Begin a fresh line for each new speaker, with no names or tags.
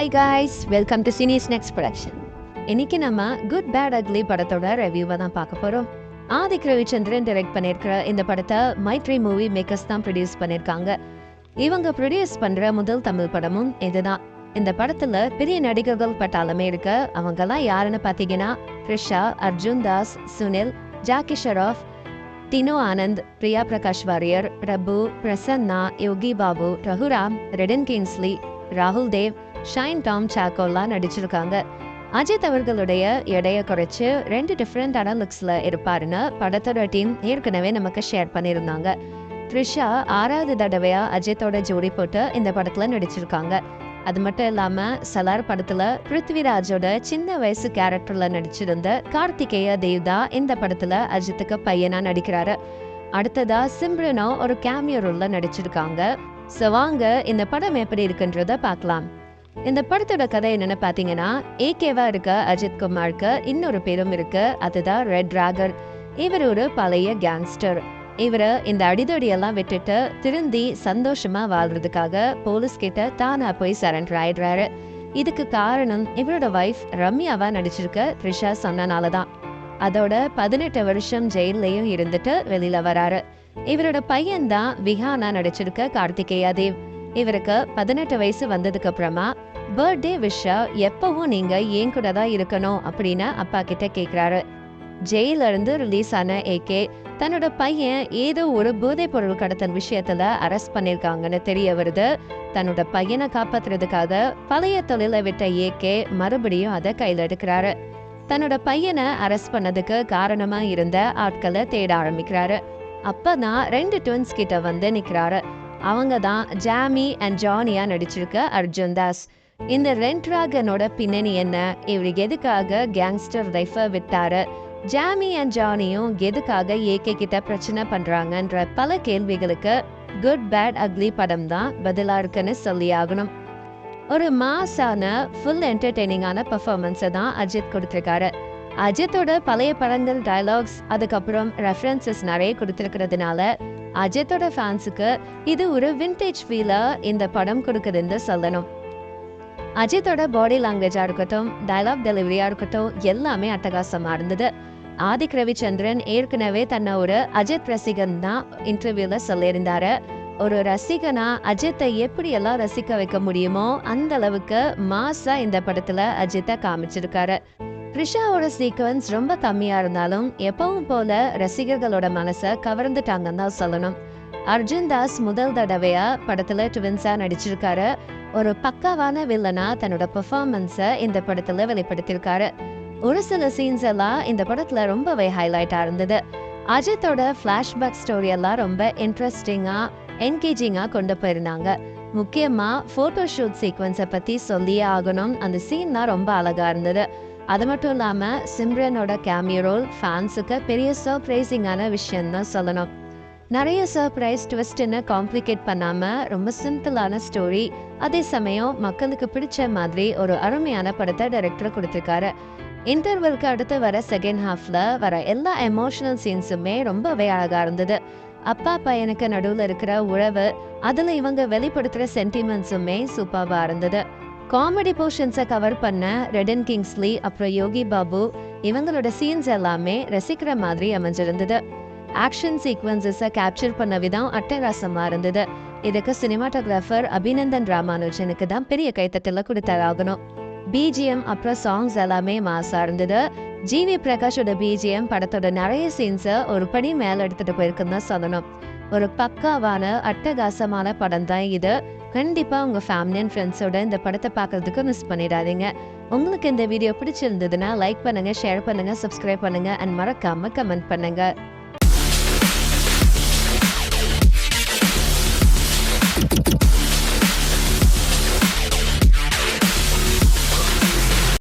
Hi guys, welcome to சினிஸ் next production. இன்னைக்கு நம்ம குட் பேட் அக்லி படத்தோட ரிவ்யூவை தான் பார்க்க போகிறோம். ஆதிக் ரவிச்சந்திரன் டைரக்ட் பண்ணியிருக்கிற இந்த படத்தை மைத்ரி மூவி மேக்கர்ஸ் தான் ப்ரொடியூஸ் பண்ணியிருக்காங்க. இவங்க ப்ரொடியூஸ் பண்ணுற முதல் தமிழ் படமும் இதுதான். இந்த படத்தில் பெரிய நடிகர்கள் பட்டாளமே இருக்கு. அவங்கெல்லாம் யாருன்னு பார்த்தீங்கன்னா த்ரிஷா, அர்ஜுன் தாஸ், சுனில், ஜாக்கி ஷெராஃப், டினோ ஆனந்த், பிரியா பிரகாஷ் வாரியர், பிரபு, பிரசன்னா, யோகி பாபு, ரகுராம், ரெடன் கிங்ஸ்லி, ராகுல் தேவ், ஷைன் டாம் சாக்கோலாம் நடிச்சிருக்காங்க. அஜித் அவர்களுடைய எடையை குறைச்சு 2 டிஃப்ரெண்டான லுக்ஸ்ல இருப்பாருன்னு படத்தோட டீம் ஏற்கனவே நமக்கு ஷேர் பண்ணியிருந்தாங்க. த்ரிஷா 6வது தடவையா அஜித்தோட ஜோடி போட்டு இந்த படத்துல நடிச்சிருக்காங்க. அது மட்டும் இல்லாம சலார் படத்துல பிருத்விராஜோட சின்ன வயசு கேரக்டர்ல நடிச்சிருந்த கார்த்திகேய தேவ்தா இந்த படத்துல அஜித்துக்கு பையனா நடிக்கிறாரு. அடுத்ததா சிம்ரனோ ஒரு கேமியோ ரோல்ல நடிச்சிருக்காங்க. சோ வாங்க இந்த படம் எப்படி இருக்குன்றத பார்க்கலாம். இந்த படத்தோட கதை என்னன்னு பாத்தீங்கன்னா, ஏகேவா இருக்க அஜித் குமாருக்கு இன்னொரு பேரும் இருக்கு. அதுதான் ரெட் டிராகன். இவர் ஒரு பழைய கேங்ஸ்டர். இவரு இந்த அடிதடியெல்லாம் விட்டுட்டு திருந்தி சந்தோஷமா வாழ்றதுக்காக போலீஸ் கிட்ட தானா போய் சரண்டர் ஆயிடுறாரு. இதுக்கு காரணம் இவரோட வைஃப் ரம்யாவா நடிச்சிருக்க த்ரிஷா சொன்னனாலதான். அதோட 18 வருஷம் ஜெயிலையும் இருந்துட்டு வெளியில வராரு. இவரோட பையன் தான் விஹானா நடிச்சிருக்க கார்த்திகேயா தேவ். இவருக்கு 18 வயசு வந்ததுக்கு அப்புறமா பர்த்டே விஷா எப்பவும் நீங்க ஏன் கூட தான் இருக்கணும் அப்படின்னு அப்பா கிட்ட கேக்குறாரு. ஜெயில இருந்து ரிலீஸ் ஆன ஏகே தன்னோட பையன் ஏதோ ஒரு போதைப் பொருள் கடத்தல் விஷயத்துல அரெஸ்ட் பண்ணிருக்காங்கன்னு தெரிய வருது. தன்னோட பையனை காப்பாத்துறதுக்காக பழைய தொழிலை விட்ட ஏகே மறுபடியும் அதை கையில எடுக்கிறாரு. தன்னோட பையனை அரெஸ்ட் பண்ணதுக்கு காரணமா இருந்த ஆட்களை தேட ஆரம்பிக்கிறாரு. அப்பதான் 2 ட்வின்ஸ் கிட்ட வந்து நிக்கிறாரு. அவங்க தான் ஜாமி அண்ட் ஜானியா நடிச்சிருக்க அர்ஜுன் தாஸ். இந்த ரெட் டிராகனோட பின்னணி என்ன, இவர் எதுக்காக கேங்ஸ்டர் லைஃபை விட்டாரு, ஜாமி அண்ட் ஜானியும் எதுக்காக ஏகே கிட்ட பிரச்சனை பண்றாங்கன்ற பல கேள்விகளுக்கு குட் பேட் அக்லி படம் தான் பதிலா இருக்குன்னு சொல்லி ஆகணும். ஒரு மாஸான ஃபுல் என்டர்டெய்னிங்கான பெர்ஃபார்மன்ஸை தான் அஜித் கொடுத்திருக்காரு. அஜித்தோட பழைய படங்கள் டயலாக்ஸ் அதுக்கப்புறம் ரெஃபரன்சஸ் நிறைய கொடுத்திருக்கிறதுனால அஜித்தோட ஃபேன்ஸுக்கு இது ஒரு விண்டேஜ் ஃபீலா இந்த படம் கொடுக்குதுன்னு சொல்லணும். அஜித்தோட பாடி லாங்குவேஜா இருக்கட்டும், டயலாக் டெலிவரியா இருக்கட்டும், எல்லாமே அட்டகாசமா இருந்தது. ஆதிக் ரவிச்சந்திரன் ஏற்கனவே தன்னை ஒரு அஜித் ரசிகன் தான் இன்டர்வியூல சொல்லியிருந்தாரு. ஒரு ரசிகனா அஜித்தை எப்படி எல்லாம் ரசிக்க வைக்க முடியுமோ அந்த அளவுக்கு மாசா இந்த படத்துல அஜித்தை காமிச்சிருக்காரு. த்ரிஷாவோட சீக்வன்ஸ் ரொம்ப கம்மியா இருந்தாலும் எப்பவும் போல ரசிகர்களோட மனசை கவர்ந்துட்டாங்கன்னு தான் சொல்லணும். அர்ஜுன் தாஸ் முதல் தடவையா படத்துல ட்வின்ஸா நடிச்சிருக்காரு. ஒரு பக்காவான வில்லனா தன்னோட பெர்ஃபார்மன்ஸை இந்த படத்துல வெளிப்படுத்திருக்காரு. ஒரு சில சீன்ஸ் எல்லாம் இந்த படத்துல ரொம்பவே ஹைலைட்டா இருந்தது. அஜித்தோட பிளாஷ்பேக் ஸ்டோரி எல்லாம் ரொம்ப இன்ட்ரெஸ்டிங்கா என்கேஜிங்கா கொண்டு போயிருந்தாங்க. முக்கியமா போட்டோ ஷூட் சீக்வன்ஸை பத்தி சொல்லியே ஆகணும். அந்த சீன்லாம் ரொம்ப அழகா இருந்தது. அது மட்டும் இல்லாம சிம்ரனோட கேமியோ ரோல் ஃபேன்ஸுக்கு பெரிய சர்ப்ரைசிங்கான விஷயம் தான் சொல்லணும். நிறைய சர்ப்ரைஸ் ட்விஸ்ட்னு காம்ப்ளிகேட் பண்ணாம ரொம்ப சிம்பிளான ஸ்டோரி, அதே சமயம் மக்களுக்கு பிடிச்ச மாதிரி ஒரு அருமையான படத்தை டைரக்டர் கொடுத்திருக்காரு. இன்டர்வெல்க்கு அடுத்து வர செகண்ட் ஹாஃப்ல வர எல்லா எமோஷனல் சீன்ஸுமே ரொம்பவே அழகா இருந்தது. அப்பா பையனுக்கு நடுவுல இருக்கிற உறவு, அதுல இவங்க வெளிப்படுத்துற சென்டிமெண்ட்ஸுமே சூப்பர்வா இருந்தது. காமெடி போர்ஷன்ஸை கவர் பண்ண ரெடன் கிங்ஸ்லி அப்புறம் யோகி பாபு இவங்களோட சீன்ஸ் எல்லாமே ரசிக்கிற மாதிரி அமைஞ்சிருந்தது. ஆக்ஷன் சீக்வன்சஸை கேப்சர் பண்ண விதம் அட்டகாசமா இருந்தது. இதுக்கு சினிமாட்டோகிராஃபர் அபிநந்தன் ராமானுஜனுக்கு தான் பெரிய கைத்தட்டல கொடுத்தாகணும். பிஜிஎம் அப்புறம் சாங்ஸ் எல்லாமே மாசா இருந்தது. ஜிவி பிரகாஷோட பிஜிஎம் படத்தோட நிறைய சீன்ஸை ஒரு படி மேல எடுத்துட்டு போயிருக்குன்னு தான் சொல்லணும். ஒரு பக்காவான அட்டகாசமான படம் தான் இது. கண்டிப்பா உங்க ஃபேமிலி அண்ட் ஃப்ரெண்ட்ஸோட இந்த படத்தை பார்க்கறதுக்கு மிஸ் பண்ணிடாதீங்க. உங்களுக்கு இந்த வீடியோ பிடிச்சிருந்ததுன்னா லைக் பண்ணுங்க, ஷேர் பண்ணுங்க, சப்ஸ்கிரைப் பண்ணுங்க அண்ட் மறக்காம கமெண்ட் பண்ணுங்க.